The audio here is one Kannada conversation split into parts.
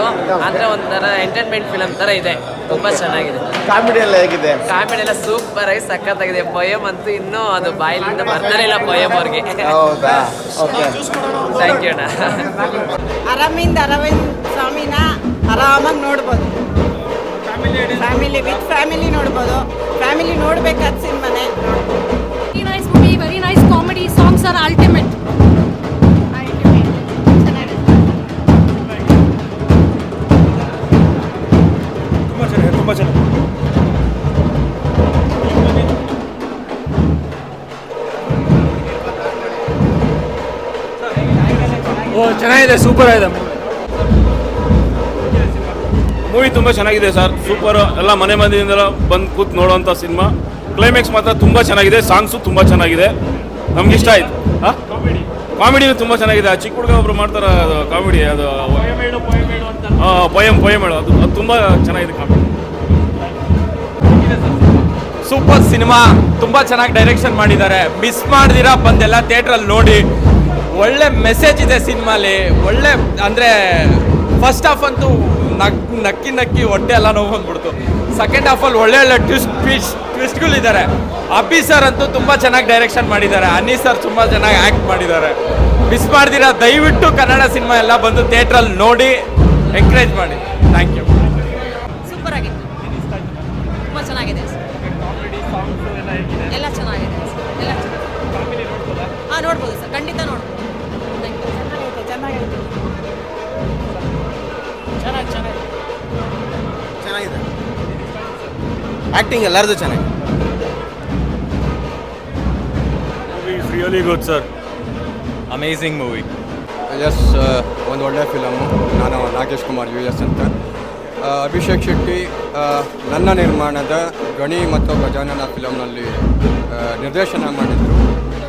ನೋಡ್ಬೋದು. ಅಂದರೆ ಒಂಥರ ಎಂಟರ್ಟೈನ್ಮೆಂಟ್ ಫಿಲಮ್ ಥರ ಇದೆ, ತುಂಬ ಚೆನ್ನಾಗಿದೆ. ಕಾಮಿಡಿ ಎಲ್ಲ ಹೇಗಿದೆ? ಕಾಮಿಡಿ ಎಲ್ಲ ಸೂಪರ್ ಆಗಿ ಸಖತ್ತಾಗಿದೆ. ಪೊಯಮ್ ಅಂತೂ ಇನ್ನೂ ಅದು ಬಾಯಿಲಿಂದ ಬರ್ತಾನೆ ಇಲ್ಲ ಪೊಯಮ್ ಅವ್ರಿಗೆ. ಹೌದಾ? ಓಕೆ, ಥ್ಯಾಂಕ್ ಯು ಅಣ್ಣ. ಅರವಿಂದ್ ಸ್ವಾಮಿನ ಆರಾಮಾಗಿ ನೋಡ್ಬೋದು. ವಿತ್ ಫ್ಯಾಮಿಲಿ ನೋಡ್ಬೋದು. Family ನೋಡ್ಬೇಕಾದ ಸಿನಿಮಾನೇ. Very nice movie, very nice comedy. Songs are ultimate. ತುಂಬ ಚೆನ್ನಾಗಿದೆ. ಚೆನ್ನಾಗಿದೆ, ಸೂಪರ್ ಆಗಿದೆ ಮೂವಿ. ತುಂಬ ಚೆನ್ನಾಗಿದೆ ಸರ್, ಸೂಪರ್. ಎಲ್ಲ ಮನೆ ಮಂದಿಯಿಂದೆಲ್ಲ ಬಂದು ಕೂತ್ ನೋಡುವಂಥ ಸಿನಿಮಾ. ಕ್ಲೈಮ್ಯಾಕ್ಸ್ ಮಾತ್ರ ತುಂಬ ಚೆನ್ನಾಗಿದೆ, ಸಾಂಗ್ಸು ತುಂಬ ಚೆನ್ನಾಗಿದೆ, ನಮ್ಗೆ ಇಷ್ಟ ಆಯ್ತು. ಕಾಮಿಡಿನೂ ತುಂಬ ಚೆನ್ನಾಗಿದೆ. ಆ ಚಿಕ್ಕ ಹುಡುಗ ಒಬ್ರು ಮಾಡ್ತಾರೆ ಅದು ಕಾಮಿಡಿ, ಅದು ಪೊಯಮ್ ಹೇಳು, ಅದು ತುಂಬ ಚೆನ್ನಾಗಿದೆ ಕಾಮಿಡಿ. ಸೂಪರ್ ಸಿನಿಮಾ, ತುಂಬ ಚೆನ್ನಾಗಿ ಡೈರೆಕ್ಷನ್ ಮಾಡಿದ್ದಾರೆ. ಮಿಸ್ ಮಾಡ್ದಿರಾ ಬಂದೆಲ್ಲ ಥಿಯೇಟ್ರಲ್ಲಿ ನೋಡಿ. ಒಳ್ಳೆ ಮೆಸೇಜ್ ಇದೆ ಸಿನಿಮಾಲಿ. ಒಳ್ಳೆ ಅಂದರೆ ಫಸ್ಟ್ ಹಾಫ್ ಅಂತೂ ನಕ್ಕಿ ಹೊಟ್ಟೆ ಎಲ್ಲ ನೋವು ಬಂದ್ಬಿಡ್ತು. ಸೆಕೆಂಡ್ ಹಾಫಲ್ಲಿ ಒಳ್ಳೆ ಟ್ವಿಸ್ಟ್ಗಳಿದ್ದಾರೆ. ಅಬ್ಬಿ ಸರ್ ಅಂತೂ ತುಂಬ ಚೆನ್ನಾಗಿ ಡೈರೆಕ್ಷನ್ ಮಾಡಿದ್ದಾರೆ. ಅನ್ನಿ ಸರ್ ತುಂಬ ಚೆನ್ನಾಗಿ ಆ್ಯಕ್ಟ್ ಮಾಡಿದ್ದಾರೆ. ಮಿಸ್ ಮಾಡ್ದಿರಾ ದಯವಿಟ್ಟು ಕನ್ನಡ ಸಿನಿಮಾ ಎಲ್ಲ ಬಂದು ಥಿಯೇಟ್ರಲ್ಲಿ ನೋಡಿ ಎಂಕರೇಜ್ ಮಾಡಿ. Thank you. ಸೂಪರ್ ಆಗಿದೆ, ತುಂಬ ಚೆನ್ನಾಗಿದೆ. ಎಲ್ಲ ಚೆನ್ನಾಗಿದೆ, ಎಲ್ಲ ಹಾಂ ನೋಡ್ಬೋದು ಸರ್, ಖಂಡಿತ ನೋಡ್ಬೋದು. ಚೆನ್ನಾಗಿದೆ. ಆ್ಯಕ್ಟಿಂಗ್ ಎಲ್ಲರದು ಚೆನ್ನಾಗಿದೆ. Really good sir, amazing movie. Yes, ಒಂದು ಒಳ್ಳೆಯ ಫಿಲಮು. ನಾನು ನಾಗೇಶ್ ಕುಮಾರ್ US ಅಂತ. ಅಭಿಷೇಕ್ ಶೆಟ್ಟಿ ನನ್ನ ನಿರ್ಮಾಣದ ಗಣಿ ಮತ್ತು ಗಜಾನನ ಫಿಲಮ್ನಲ್ಲಿ ನಿರ್ದೇಶನ ಮಾಡಿದರು,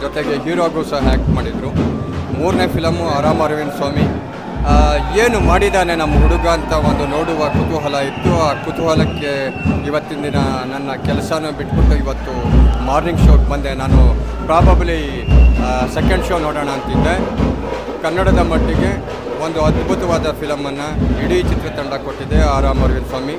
ಜೊತೆಗೆ ಹೀರೋಗೂ ಸಹ ಆ್ಯಕ್ಟ್ ಮಾಡಿದರು. ಮೂರನೇ ಫಿಲಮು ಅರವಿಂದ್ ಸ್ವಾಮಿ. ಏನು ಮಾಡಿದ್ದಾನೆ ನಮ್ಮ ಹುಡುಗ ಅಂತ ಒಂದು ನೋಡುವ ಕುತೂಹಲ ಇತ್ತು. ಆ ಕುತೂಹಲಕ್ಕೆ ಇವತ್ತಿನ ದಿನ ನನ್ನ ಕೆಲಸನ ಬಿಟ್ಬಿಟ್ಟು ಇವತ್ತು ಮಾರ್ನಿಂಗ್ ಶೋಗೆ ಬಂದೆ. ನಾನು ಪ್ರಾಬಬ್ಲಿ ಸೆಕೆಂಡ್ ಶೋ ನೋಡೋಣ ಅಂತಿದ್ದೆ. ಕನ್ನಡದ ಮಟ್ಟಿಗೆ ಒಂದು ಅದ್ಭುತವಾದ ಫಿಲಮನ್ನು ಇಡೀ ಚಿತ್ರತಂಡ ಕೊಟ್ಟಿದೆ ಅರವಿಂದ್ ಸ್ವಾಮಿ.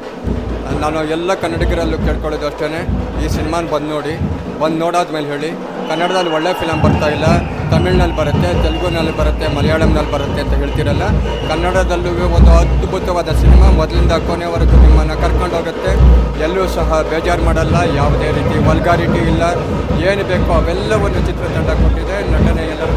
ನಾನು ಎಲ್ಲ ಕನ್ನಡಿಗರಲ್ಲೂ ಕೇಳ್ಕೊಳ್ಳೋದು ಅಷ್ಟೇ, ಈ ಸಿನಿಮಾನ ಬಂದು ನೋಡಾದ್ಮೇಲೆ ಹೇಳಿ. ಕನ್ನಡದಲ್ಲಿ ಒಳ್ಳೆ ಫಿಲಮ್ ಬರ್ತಾಯಿಲ್ಲ, ತಮಿಳ್ನಲ್ಲಿ ಬರುತ್ತೆ, ತೆಲುಗುನಲ್ಲಿ ಬರುತ್ತೆ, ಮಲಯಾಳಂನಲ್ಲಿ ಬರುತ್ತೆ ಅಂತ ಹೇಳ್ತಿರಲ್ಲ. ಕನ್ನಡದಲ್ಲೂ ಒಂದು ಅದ್ಭುತವಾದ ಸಿನಿಮಾ ಮೊದಲಿಂದ ಕೊನೆಯವರೆಗೂ ನಿಮ್ಮನ್ನು ಕರ್ಕೊಂಡೋಗುತ್ತೆ. ಎಲ್ಲೂ ಸಹ ಬೇಜಾರು ಮಾಡಲ್ಲ, ಯಾವುದೇ ರೀತಿ ವಲ್ಗಾರಿಟಿ ಇಲ್ಲ, ಏನು ಬೇಕೋ ಅವೆಲ್ಲವನ್ನು ಚಿತ್ರತಂಡ ಕೊಟ್ಟಿದೆ. ನಟನೆ ಎಲ್ಲರೂ